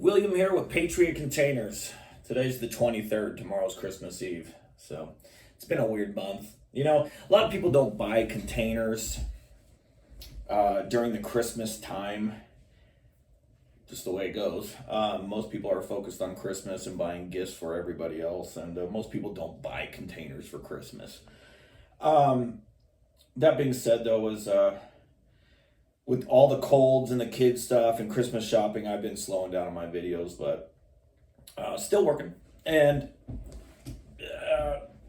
William here with Patriot Containers. Today's the 23rd, tomorrow's Christmas Eve. So it's been a weird month. You know, a lot of people don't buy containers during the Christmas time. Just the way it goes. Most people are focused on Christmas and buying gifts for everybody else, and most people don't buy containers for Christmas. That being said, though, with all the colds and the kids stuff and Christmas shopping, I've been slowing down on my videos, but still working. And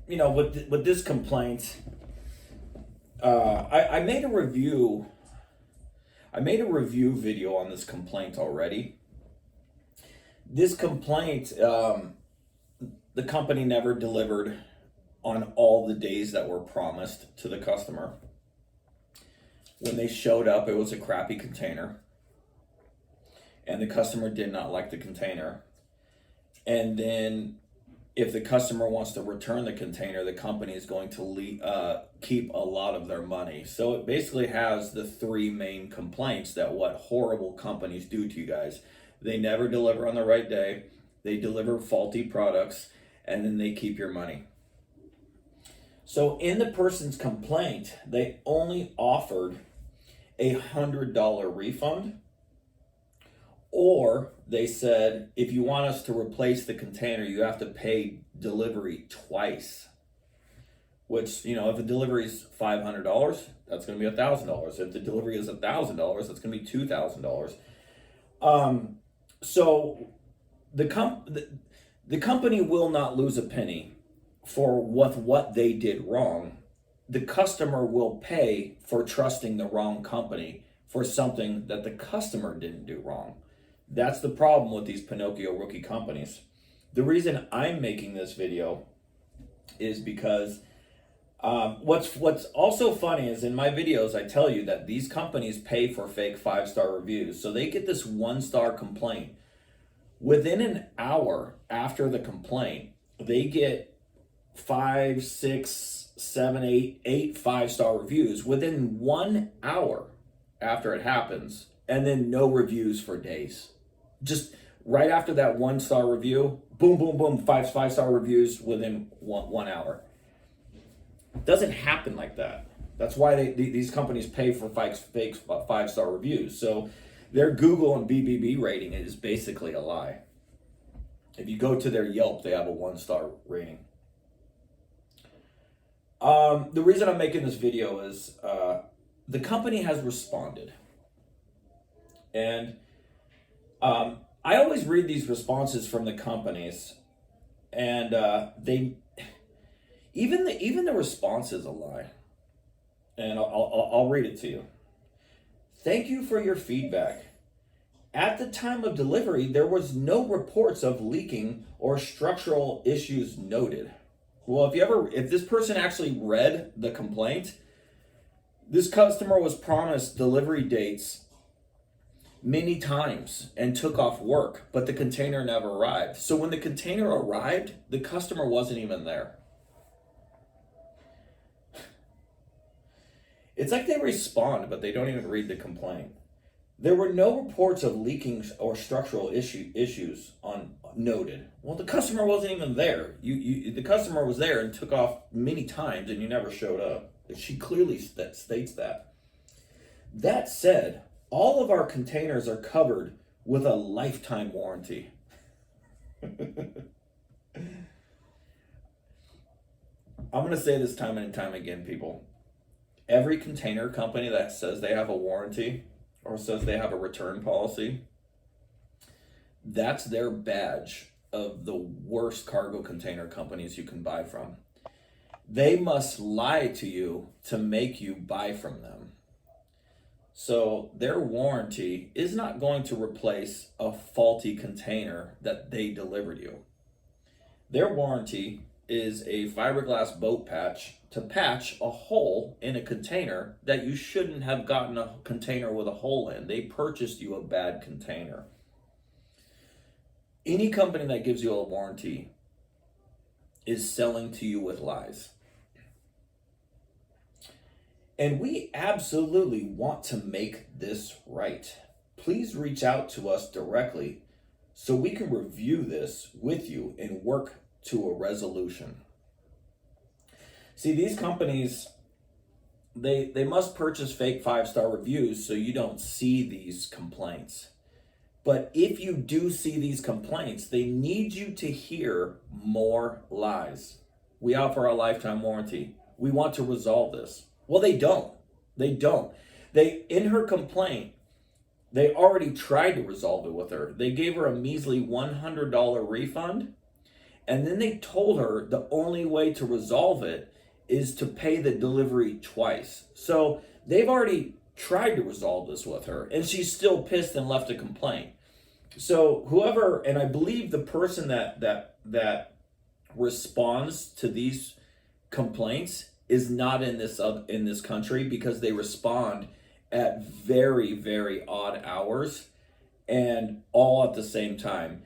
with this complaint, I made a review. I made a review video on this complaint already. This complaint, the company never delivered on all the days that were promised to the customer. When they showed up, it was a crappy container, and the customer did not like the container. And then if the customer wants to return the container, the company is going to keep a lot of their money. So it basically has the three main complaints that what horrible companies do to you guys. They never deliver on the right day, they deliver faulty products, and then they keep your money. So in the person's complaint, they only offered a $100 refund, or they said, if you want us to replace the container, you have to pay delivery twice. Which, if a delivery is $500, that's going to be $1,000. If the delivery is $1,000, that's going to be $2,000. So the company will not lose a penny for what they did wrong. The customer will pay for trusting the wrong company for something that the customer didn't do wrong. That's the problem with these Pinocchio rookie companies. The reason I'm making this video is because what's also funny is in my videos, I tell you that these companies pay for fake 5-star reviews. So they get this 1-star complaint. Within an hour after the complaint, they get 5, 6, 7, 8 5-star reviews within 1 hour after it happens, and then no reviews for days. Just right after that 1-star review, boom, boom, boom, 5-star reviews within one hour. It doesn't happen like that. That's why these companies pay for fake 5-star reviews. So their Google and BBB rating is basically a lie. If you go to their Yelp, they have a 1-star rating. The reason I'm making this video is the company has responded. And I always read these responses from the companies, and even the response is a lie. And I'll read it to you. Thank you for your feedback. At the time of delivery, there was no reports of leaking or structural issues noted. Well, if this person actually read the complaint, this customer was promised delivery dates many times and took off work, but the container never arrived. So when the container arrived, the customer wasn't even there. It's like they respond, but they don't even read the complaint. There were no reports of leaking or structural issues noted. Well, the customer wasn't even there. The customer was there and took off many times, and you never showed up. She clearly states that. That said, all of our containers are covered with a lifetime warranty. I'm going to say this time and time again, people. Every container company that says they have a warranty or says they have a return policy, that's their badge of the worst cargo container companies you can buy from. They must lie to you to make you buy from them. So their warranty is not going to replace a faulty container that they delivered you. Their warranty is a fiberglass boat patch to patch a hole in a container that you shouldn't have gotten a container with a hole in. They purchased you a bad container. Any company that gives you a warranty is selling to you with lies. And we absolutely want to make this right. Please reach out to us directly so we can review this with you and work to a resolution. See, these companies, they must purchase fake 5-star reviews so you don't see these complaints. But if you do see these complaints, they need you to hear more lies. We offer a lifetime warranty. We want to resolve this. Well, they don't. They don't. In her complaint, they already tried to resolve it with her. They gave her a measly $100 refund, and then they told her the only way to resolve it is to pay the delivery twice. So they've already tried to resolve this with her, and she's still pissed and left a complaint. So whoever, and I believe the person that responds to these complaints is not in this country, because they respond at very, very odd hours and all at the same time.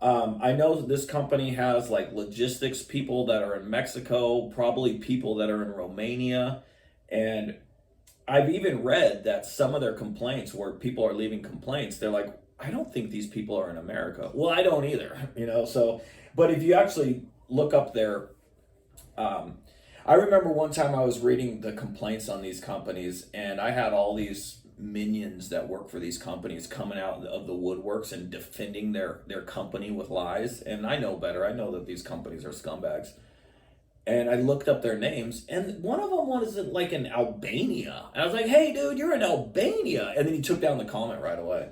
I know that this company has like logistics people that are in Mexico, probably people that are in Romania, and I've even read that some of their complaints, where people are leaving complaints, they're like, I don't think these people are in America. Well, I don't either, so, but if you actually look up their, I remember one time I was reading the complaints on these companies, and I had all these minions that work for these companies coming out of the woodworks and defending their company with lies. And I know better. I know that these companies are scumbags. And I looked up their names, and one of them was like in Albania. And I was like, hey, dude, you're in Albania. And then he took down the comment right away.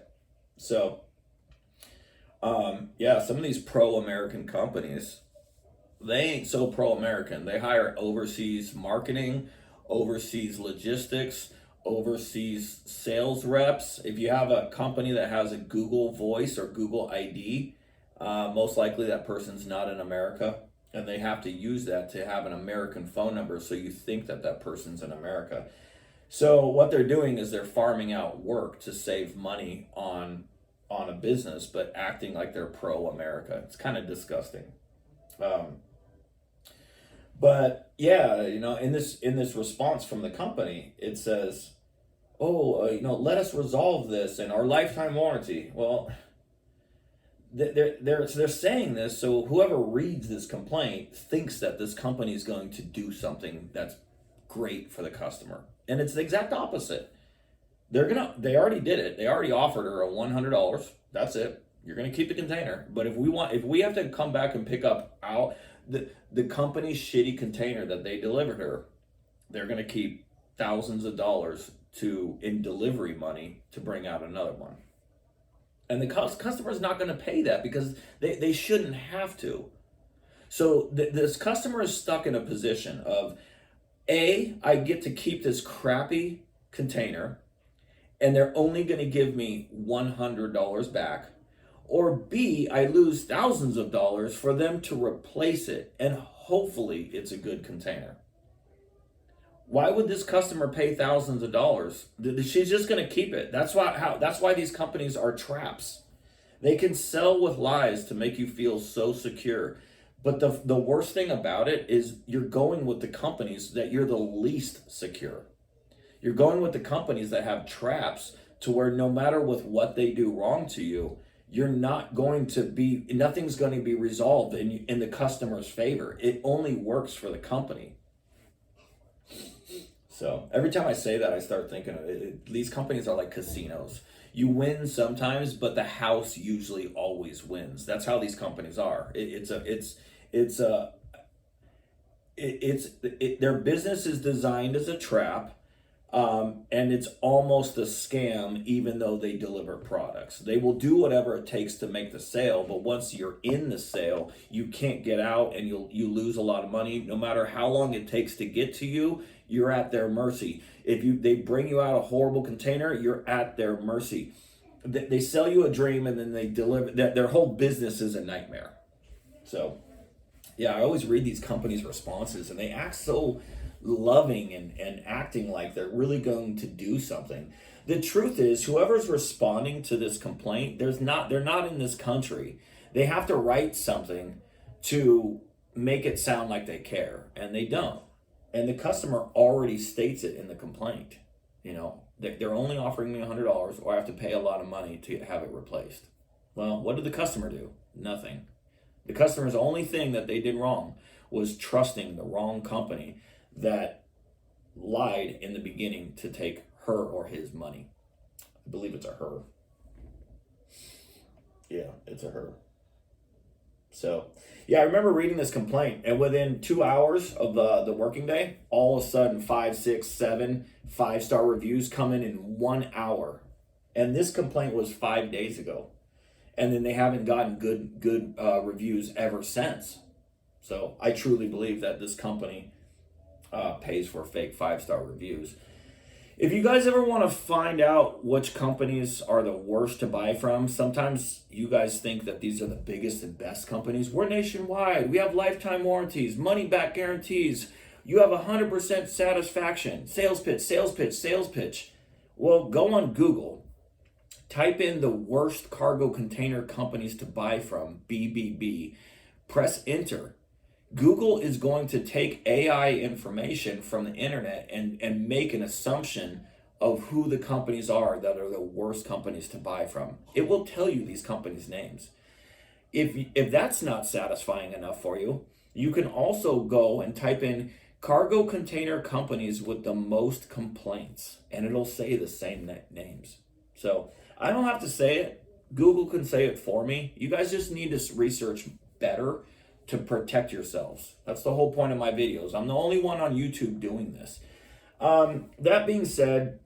So, yeah, some of these pro-American companies, they ain't so pro-American. They hire overseas marketing, overseas logistics, overseas sales reps. If you have a company that has a Google Voice or Google ID, most likely that person's not in America, and they have to use that to have an American phone number, so you think that person's in America. So what they're doing is they're farming out work to save money on a business, but acting like they're pro-America. It's kind of disgusting. But yeah, in this response from the company, it says, let us resolve this and our lifetime warranty. Well, they're saying this so whoever reads this complaint thinks that this company is going to do something that's great for the customer, and it's the exact opposite. They already did it. They already offered her a $100. That's it. You're gonna keep the container, but if we have to come back and pick up out the company's shitty container that they delivered her, they're going to keep thousands of dollars in delivery money to bring out another one. And the customer's not going to pay that, because they shouldn't have to. So this customer is stuck in a position of, I get to keep this crappy container, and they're only going to give me $100 back. Or B, I lose thousands of dollars for them to replace it, and hopefully it's a good container. Why would this customer pay thousands of dollars? She's just going to keep it. That's why these companies are traps. They can sell with lies to make you feel so secure. But the worst thing about it is you're going with the companies that you're the least secure. You're going with the companies that have traps to where no matter with what they do wrong to you, nothing's going to be resolved in the customer's favor. It only works for the company. So every time I say that, I start thinking these companies are like casinos. You win sometimes, but the house usually always wins. That's how these companies are. Their business is designed as a trap. And it's almost a scam, even though they deliver products. They will do whatever it takes to make the sale, but once you're in the sale, you can't get out, and you lose a lot of money. No matter how long it takes to get to you, you're at their mercy. If they bring you out a horrible container, you're at their mercy. They sell you a dream, and then they deliver. Their whole business is a nightmare. So, yeah, I always read these companies' responses, and they act so loving and acting like they're really going to do something. The truth is, whoever's responding to this complaint, they're not in this country. They have to write something to make it sound like they care, and they don't. And the customer already states it in the complaint. They're only offering me $100, or I have to pay a lot of money to have it replaced. Well, what did the customer do? Nothing. The customer's only thing that they did wrong was trusting the wrong company that lied in the beginning to take her or his money. I believe it's a her. Yeah, it's a her. So, yeah, I remember reading this complaint, and within 2 hours of the working day, all of a sudden 5, 6, 7 5-star reviews come in 1 hour. And this complaint was 5 days ago, and then they haven't gotten good reviews ever since. So I truly believe that this company pays for fake 5-star reviews. If you guys ever want to find out which companies are the worst to buy from, sometimes you guys think that these are the biggest and best companies. We're nationwide. We have lifetime warranties, money back guarantees. You have 100% satisfaction. Sales pitch, sales pitch, sales pitch. Well, go on Google. Type in the worst cargo container companies to buy from, BBB. Press enter. Google is going to take AI information from the internet and make an assumption of who the companies are that are the worst companies to buy from. It will tell you these companies' names. If that's not satisfying enough for you, you can also go and type in cargo container companies with the most complaints, and it'll say the same names. So I don't have to say it. Google can say it for me. You guys just need to research better to protect yourselves. That's the whole point of my videos. I'm the only one on YouTube doing this. That being said,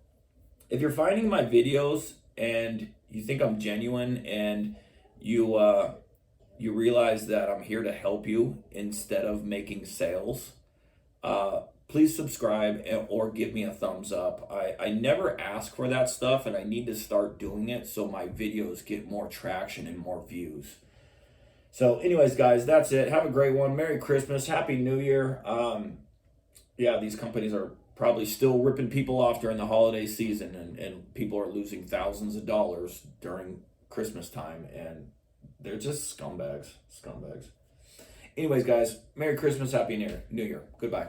if you're finding my videos and you think I'm genuine and you realize that I'm here to help you instead of making sales, please subscribe or give me a thumbs up. I never ask for that stuff, and I need to start doing it so my videos get more traction and more views. So anyways, guys, that's it. Have a great one. Merry Christmas. Happy New Year. Yeah, these companies are probably still ripping people off during the holiday season, and people are losing thousands of dollars during Christmas time, and they're just scumbags. Anyways, guys, Merry Christmas. Happy New Year. Goodbye.